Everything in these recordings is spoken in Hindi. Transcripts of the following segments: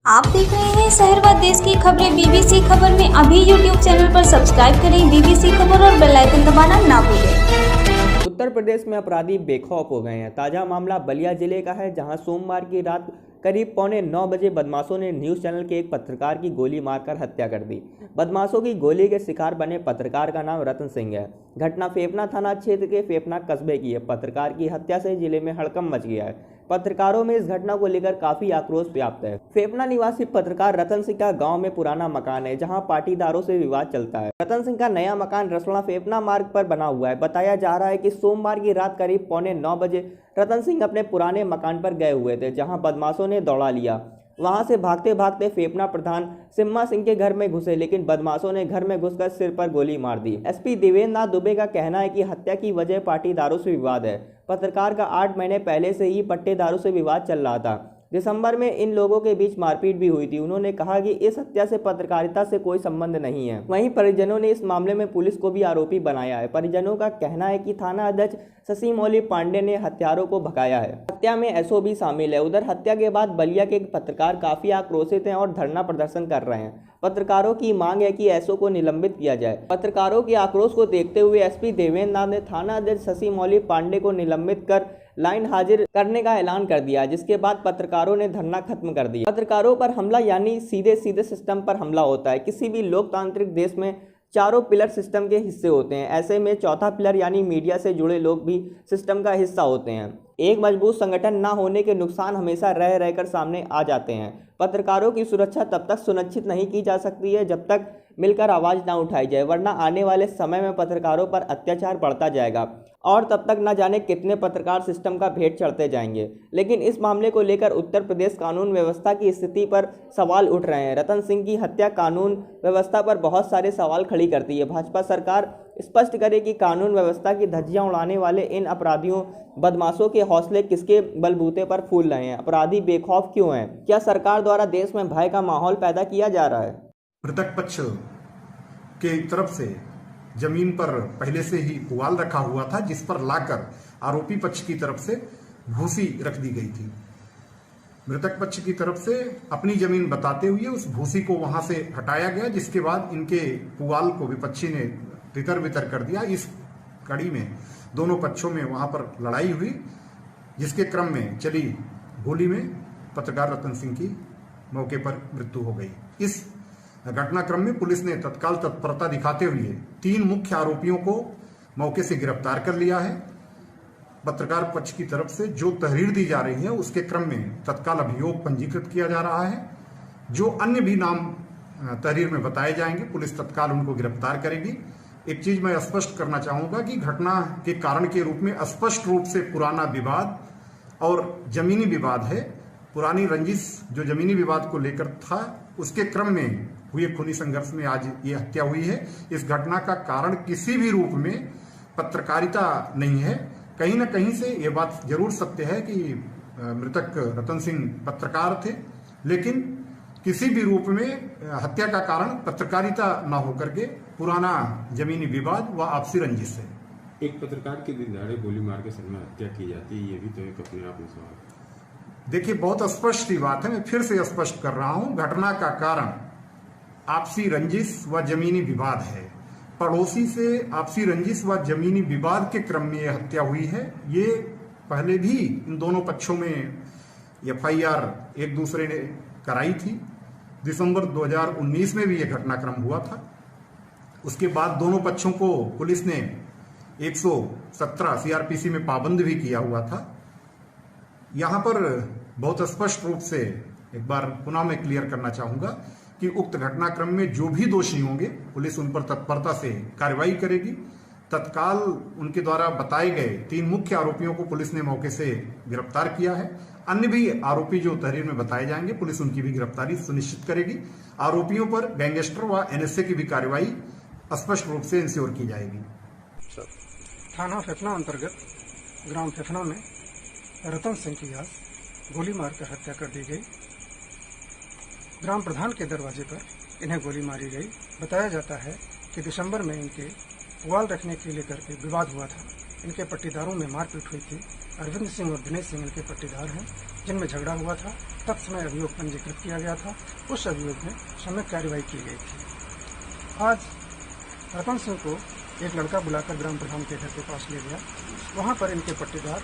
आप देख रहे हैं शहर व देश की खबरें बीबीसी खबर में। अभी यूट्यूब चैनल पर सब्सक्राइब करें बीबीसी खबर और बेल आइकन दबाना ना भूलें। उत्तर प्रदेश में अपराधी बेखौफ हो गए हैं। ताज़ा मामला बलिया जिले का है, जहां सोमवार की रात करीब 8:45 बजे बदमाशों ने न्यूज़ चैनल के एक पत्रकार की गोली मारकर हत्या कर दी। बदमाशों की गोली के शिकार बने पत्रकार का नाम रतन सिंह है। घटना फेफना थाना क्षेत्र के फेफना कस्बे की है। पत्रकार की हत्या से जिले में हड़कंप मच गया है। पत्रकारों में इस घटना को लेकर काफी आक्रोश व्याप्त है। फेफना निवासी पत्रकार रतन सिंह का गांव में पुराना मकान है, जहां पाटीदारों से विवाद चलता है। रतन सिंह का नया मकान रसोड़ा फेफना मार्ग पर बना हुआ है। बताया जा रहा है कि सोमवार की रात करीब 8:45 बजे रतन सिंह अपने पुराने मकान पर गए हुए थे, जहां बदमाशों ने दौड़ा लिया। वहां से भागते भागते फेफना प्रधान सिम्मा सिंह के घर में घुसे, लेकिन बदमाशों ने घर में घुसकर सिर पर गोली मार दी। एसपी देवेंद्र नाथ दुबे का कहना है कि हत्या की वजह पाटीदारों से विवाद है। पत्रकार का 8 महीने पहले से ही पट्टेदारों से विवाद चल रहा था। दिसंबर में इन लोगों के बीच मारपीट भी हुई थी। उन्होंने कहा कि इस हत्या से पत्रकारिता से कोई संबंध नहीं है। वहीं परिजनों ने इस मामले में पुलिस को भी आरोपी बनाया है। परिजनों का कहना है कि थाना अध्यक्ष शशि मौली पांडे ने हत्यारों को भगाया है। हत्या में एसओ भी शामिल है। उधर हत्या के बाद बलिया के पत्रकार काफी आक्रोशित हैं और धरना प्रदर्शन कर रहे हैं। पत्रकारों की मांग है कि एसओ को निलंबित किया जाए। पत्रकारों के आक्रोश को देखते हुए एसपी देवेंद्र नाथ ने थाना अध्यक्ष शशि मौली पांडे को निलंबित कर लाइन हाजिर करने का ऐलान कर दिया, जिसके बाद पत्रकारों ने धरना खत्म कर दिया। पत्रकारों पर हमला यानी सीधे सिस्टम पर हमला होता है। किसी भी लोकतांत्रिक देश में चारों पिलर सिस्टम के हिस्से होते हैं। ऐसे में चौथा पिलर यानी मीडिया से जुड़े लोग भी सिस्टम का हिस्सा होते हैं। एक मजबूत संगठन ना होने के नुकसान हमेशा रह रहकर सामने आ जाते हैं। पत्रकारों की सुरक्षा तब तक सुनिश्चित नहीं की जा सकती है जब तक मिलकर आवाज़ ना उठाई जाए, वरना आने वाले समय में पत्रकारों पर अत्याचार बढ़ता जाएगा और तब तक न जाने कितने पत्रकार सिस्टम का भेंट चढ़ते जाएंगे। लेकिन इस मामले को लेकर उत्तर प्रदेश कानून व्यवस्था की स्थिति पर सवाल उठ रहे हैं। रतन सिंह की हत्या कानून व्यवस्था पर बहुत सारे सवाल खड़ी करती है। भाजपा सरकार स्पष्ट करे कि कानून व्यवस्था की धज्जियां उड़ाने वाले इन अपराधियों बदमाशों के हौसले किसके बलबूते पर फूल रहे हैं। अपराधी बेखौफ क्यों हैं? क्या सरकार द्वारा देश में भय का माहौल पैदा किया जा रहा है? मृतक पक्ष के तरफ से जमीन पर पहले से ही पुआल रखा हुआ था, जिस पर लाकर आरोपी पक्ष की तरफ से भूसी रख दी गई थी। मृतक पक्ष की तरफ से अपनी जमीन बताते हुए उस भूसी को वहां से हटाया गया, जिसके बाद इनके पुआल को विपक्षी ने तितर बितर कर दिया। इस कड़ी में दोनों पक्षों में वहां पर लड़ाई हुई, जिसके क्रम में चली गोली में पत्रकार रतन सिंह की मौके पर मृत्यु हो गई। इस घटनाक्रम में पुलिस ने तत्काल तत्परता दिखाते हुए 3 मुख्य आरोपियों को मौके से गिरफ्तार कर लिया है। पत्रकार पक्ष की तरफ से जो तहरीर दी जा रही है, उसके क्रम में तत्काल अभियोग पंजीकृत किया जा रहा है। जो अन्य भी नाम तहरीर में बताए जाएंगे, पुलिस तत्काल उनको गिरफ्तार करेगी। एक चीज मैं स्पष्ट करना चाहूंगा कि घटना के कारण के रूप में स्पष्ट रूप से पुराना विवाद और जमीनी विवाद है। पुरानी रंजिश जो जमीनी विवाद को लेकर था, उसके क्रम में हुए खूनी संघर्ष में आज ये हत्या हुई है। इस घटना का कारण किसी भी रूप में पत्रकारिता नहीं है। कहीं न कहीं से ये बात जरूर सत्य है कि मृतक रतन सिंह पत्रकार थे, लेकिन किसी भी रूप में हत्या का कारण पत्रकारिता न होकर के पुराना जमीनी विवाद व आपसी रंजिश है। एक पत्रकार की दिन दहाड़े गोली मार के सर में हत्या की जाती है, ये भी तो एक अपने आप में सवाल। देखिए, बहुत स्पष्ट ही बात है, मैं फिर से स्पष्ट कर रहा हूं। घटना का कारण आपसी रंजिश व जमीनी विवाद है। पड़ोसी से आपसी रंजिश व जमीनी विवाद के क्रम में यह हत्या हुई है। ये पहले भी इन दोनों पक्षों में FIR एक दूसरे ने कराई थी। दिसंबर 2019 में भी यह घटनाक्रम हुआ था। उसके बाद दोनों पक्षों को पुलिस ने 117 CRPC में पाबंद भी किया हुआ था। यहां पर बहुत स्पष्ट रूप से एक बार पुनः मैं क्लियर करना चाहूंगा कि उक्त घटनाक्रम में जो भी दोषी होंगे, पुलिस उन पर तत्परता से कार्रवाई करेगी। तत्काल उनके द्वारा बताए गए 3 मुख्य आरोपियों को पुलिस ने मौके से गिरफ्तार किया है। अन्य भी आरोपी जो तहरीर में बताए जाएंगे, पुलिस उनकी भी गिरफ्तारी सुनिश्चित करेगी। आरोपियों पर गैंगस्टर व NSA की भी कार्रवाई स्पष्ट रूप से इंश्योर की जाएगी। थाना फेफना अंतर्गत ग्राम फेफना में रतन सिंह की आज गोली मारकर हत्या कर दी गई। ग्राम प्रधान के दरवाजे पर इन्हें गोली मारी गई। बताया जाता है कि दिसंबर में इनके पुआल रखने के लेकर के विवाद हुआ था। इनके पट्टीदारों में मारपीट हुई थी। अरविंद सिंह और दिनेश सिंह इनके पट्टीदार हैं, जिनमें झगड़ा हुआ था। तत्समय अभियोग पंजीकृत किया गया था। उस अभियोग में सम्यक कार्रवाई की गई थी। आज रतन सिंह को एक लड़का बुलाकर ग्राम प्रधान के घर के पास ले गया। वहां पर इनके पट्टेदार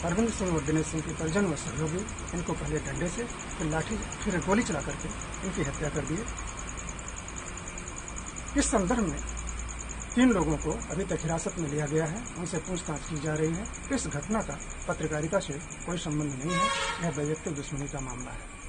अरविंद सिंह और दिनेश सिंह के परिजन व सहयोगी इनको पहले डंडे से फिर गोली चला करके इनकी हत्या कर दिए। इस संदर्भ में 3 लोगों को अभी तक हिरासत में लिया गया है, उनसे पूछताछ की जा रही है। इस घटना का पत्रकारिता से कोई संबंध नहीं है, यह वैयक्तिक दुश्मनी का मामला है।